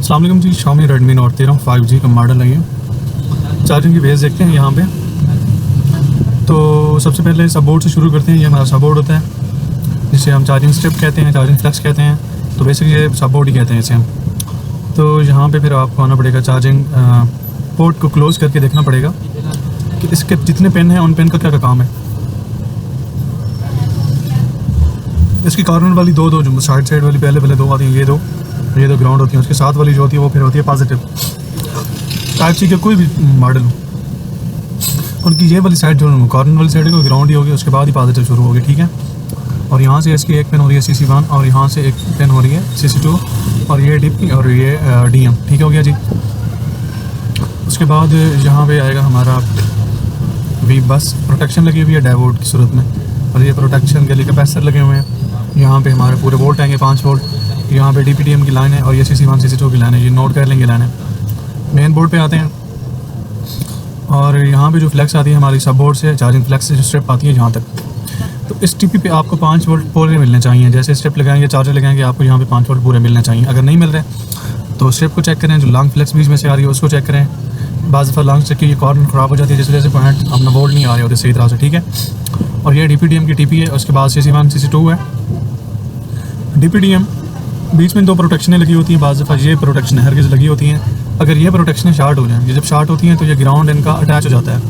अस्सलाम वालेकुम जी, Xiaomi Redmi Note 13 5G का मॉडल है ये। चार्जिंग की वेज देखते हैं यहाँ पे। तो सबसे पहले सब बोर्ड से शुरू करते हैं। ये हमारा सब बोर्ड होता है जिसे हम चार्जिंग स्ट्रिप कहते हैं, चार्जिंग फ्लेक्स कहते हैं। तो बेसिकली ये सब बोर्ड ही कहते हैं इसे हम। तो यहाँ पे फिर आपको आना पड़ेगा, चार्जिंग पोर्ट को क्लोज़ करके देखना पड़ेगा कि इसके जितने पेन हैं उन पेन का क्या काम है। इसकी कॉर्नर वाली दो जो साइड वाली पहले दो आती हैं, ये दो ग्राउंड होती है। उसके साथ वाली जो होती है वो फिर होती है पॉजिटिव। टाइप सी के कोई भी मॉडल हो, उनकी ये वाली साइड जो कॉर्नर वाली साइड है वो ग्राउंड ही होगी, उसके बाद ही पॉजिटिव शुरू होगी, ठीक है। और यहाँ से इसकी एक पेन हो रही है CC1 और यहाँ से एक पेन हो रही है CC2 और ये DP और ये DM, ठीक हो गया जी। उसके बाद यहाँ पे आएगा हमारा V बस प्रोटेक्शन लगी हुई है डायोड की सूरत में, और ये प्रोटेक्शन के लिए कैपेसिटर लगे हुए हैं। यहाँ पे हमारे पूरे वोल्ट आएंगे 5 वोल्ट। यहाँ पे DPDM की लाइन है और ये CC1 CC2 की लाइन है, ये नोट कर लेंगे लाइन है। मेन बोर्ड पे आते हैं और यहाँ पे जो फ्लेक्स आती है हमारी सब बोर्ड से, चार्जिंग फ्लेक्स से जो स्ट्रिप आती है यहाँ तक। तो इस TP पे आपको 5 वोल्ट पूरे मिलने चाहिए। जैसे स्ट्रिप लगाएंगे, चार्जर लगाएंगे, आपको यहाँ पे 5 वोल्ट पूरे मिलने चाहिए। अगर नहीं मिल रहे तो स्ट्रिप को चेक करें, जो लॉन्ग फ्लेक्स बीच में से आ रही है उसको चेक करें। बाज़ दफ़ा लॉन्ग चेक की ये कॉर्नर ख़राब हो जाती है जिस वजह से पॉइंट अपना वोल्ट नहीं आ रहे होते सही तरह से, ठीक है। और ये DPDM की TP है, उसके बाद CC1 CC2 है। DPDM बीच में 2 प्रोटेक्शनें लगी होती हैं, बाज़ दफ़ा ये प्रोटेक्शन हर किस लगी होती हैं। अगर ये प्रोटेक्शनें शार्ट हो जाएँ, ये जब शार्ट होती हैं तो ये ग्राउंड इनका अटैच हो जाता है।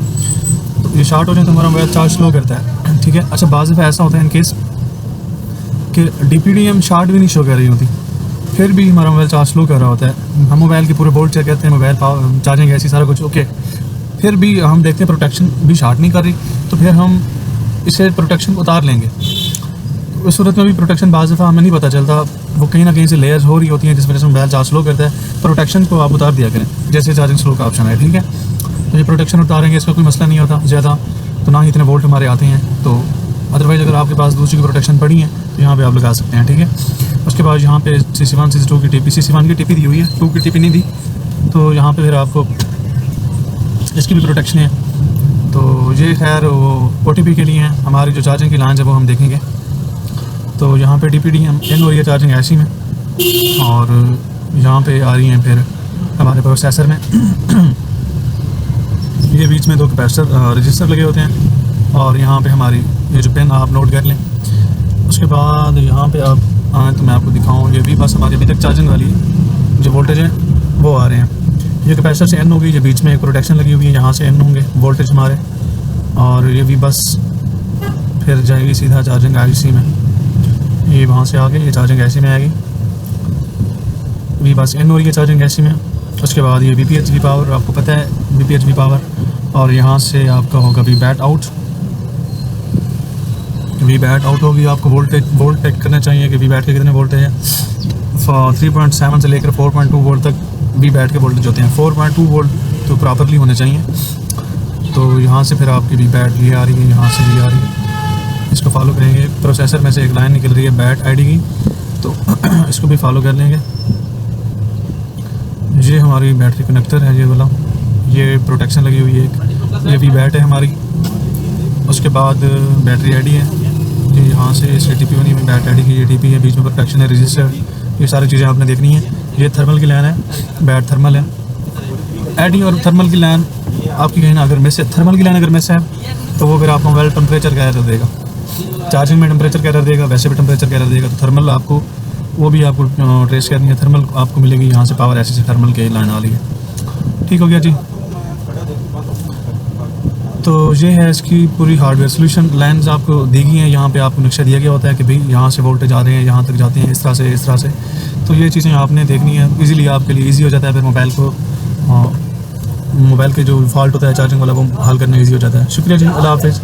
तो ये शार्ट हो जाए तो हमारा मोबाइल चार्ज स्लो करता है, ठीक है। अच्छा, बाज़ दफ़ा ऐसा होता है इन केस कि DPDM शार्ट भी नहीं शो कर रही होती, फिर भी हमारा मोबाइल चार्ज स्लो कर रहा होता है। हम मोबाइल की पूरे बोर्ड चेक करते हैं, मोबाइल पावर चार्जिंग ऐसी सारा कुछ ओके, फिर भी हम देखते हैं प्रोटेक्शन भी शार्ट नहीं कर रही, तो फिर हम इसे प्रोटेक्शन उतार लेंगे। उस सूरत में भी प्रोटेक्शन बाज़ दफ़ा हमें नहीं पता चलता, वो कहीं ना कहीं से लेयर्स हो रही होती हैं जिस वजह से मोबाइल चार्ज स्लो करता है। प्रोटेक्शन को आप उतार दिया करें, जैसे चार्जिंग स्लो का ऑप्शन है, ठीक है। तो ये प्रोटेक्शन उतारेंगे, इसका कोई मसला नहीं होता ज़्यादा, तो ना ही इतने वोल्ट हमारे आते हैं। तो अदरवाइज़ अगर आपके पास दूसरी की प्रोटेक्शन पड़ी है तो यहाँ पे आप लगा सकते हैं, ठीक है। उसके बाद यहाँ पे CC1 CC2 की TP, CC1 की TP दी हुई है, 2 की TP नहीं दी, तो यहाँ पे फिर आपको इसकी भी प्रोटेक्शन है। तो ये खैर वो OTP के लिए हैं। हमारी जो चार्जिंग की लाइन है वो हम देखेंगे। तो यहाँ पे DPDM इन हो रही है चार्जिंग ऐसी में, और यहाँ पे आ रही हैं फिर हमारे प्रोसेसर में ये बीच में 2 कैपेसिटर रजिस्टर लगे होते हैं, और यहाँ पे हमारी ये जो पेन आप नोट कर लें। उसके बाद यहाँ पे आप आए तो मैं आपको दिखाऊँ, ये भी बस हमारी अभी तक चार्जिंग वाली जो वोल्टेज है वो आ रहे हैं। ये कैपेसिटर से N होगी, ये बीच में एक प्रोटेक्शन लगी हुई है, यहाँ से N होंगे वोल्टेज हमारे, और ये भी बस फिर जाएगी सीधा चार्जिंग IC में। ये वहाँ से आगे ये चार्जिंग IC में आएगी, भी बस N हो रही है चार्जिंग IC में। उसके बाद ये VPHV पावर, आपको पता है VPHV पावर, और यहाँ से आपका होगा VBAT आउट। VBAT आउट होगी, आपको वोल्ट चेक करना चाहिए कि VBAT के कितने वोल्टेज है। 3.7 से लेकर 4.2 वोल्ट तक VBAT के वोल्टेज होते हैं। 4.2 वोल्ट तो प्रॉपरली होने चाहिए। तो यहाँ से फिर आपकी VBAT ये आ रही है, यहाँ से ये आ रही है, इसको फॉलो करेंगे। प्रोसेसर में से एक लाइन निकल रही है BAT ID की, तो इसको भी फॉलो कर लेंगे। ये हमारी बैटरी कनेक्टर है, ये वाला, ये प्रोटेक्शन लगी हुई है एक, ये VBAT है हमारी। उसके बाद बैटरी ID है, ये यहाँ से इस TP बनी हुई BAT ID की, ये TP है, बीच में प्रोटेक्शन है, रजिस्टर, ये सारी चीज़ें आपने देखनी है। ये थर्मल की लाइन है, BAT थर्मल है। ID और थर्मल की लाइन आपकी कहीं ना अगर मिस है, थर्मल की लाइन अगर मिस है तो वो फिर आपको मोबाइल टेम्परेचर का एरर देगा, चार्जिंग में टेम्परेचर का एरर देगा, वैसे भी टेम्परेचर का एरर देगा। तो थर्मल आपको वो भी आपको ट्रेस करनी है। थर्मल आपको मिलेगी यहाँ से, पावर ऐसे से थर्मल की लाइन आ रही है, ठीक हो गया जी। तो ये है इसकी पूरी हार्डवेयर सोल्यूशन। लाइन्स आपको दी गई हैं, यहाँ पे आपको नक्शा दिया गया होता है कि भाई यहाँ से वोल्टेज आ रहे हैं, यहाँ तक जाते हैं, इस तरह से। तो ये चीज़ें आपने देखनी है, इजीली आपके लिए इजी हो जाता है। फिर मोबाइल के जो फॉल्ट होता है चार्जिंग वाला वो हल करना इजी हो जाता है। शुक्रिया जी, अल्लाह हाफ़िज़।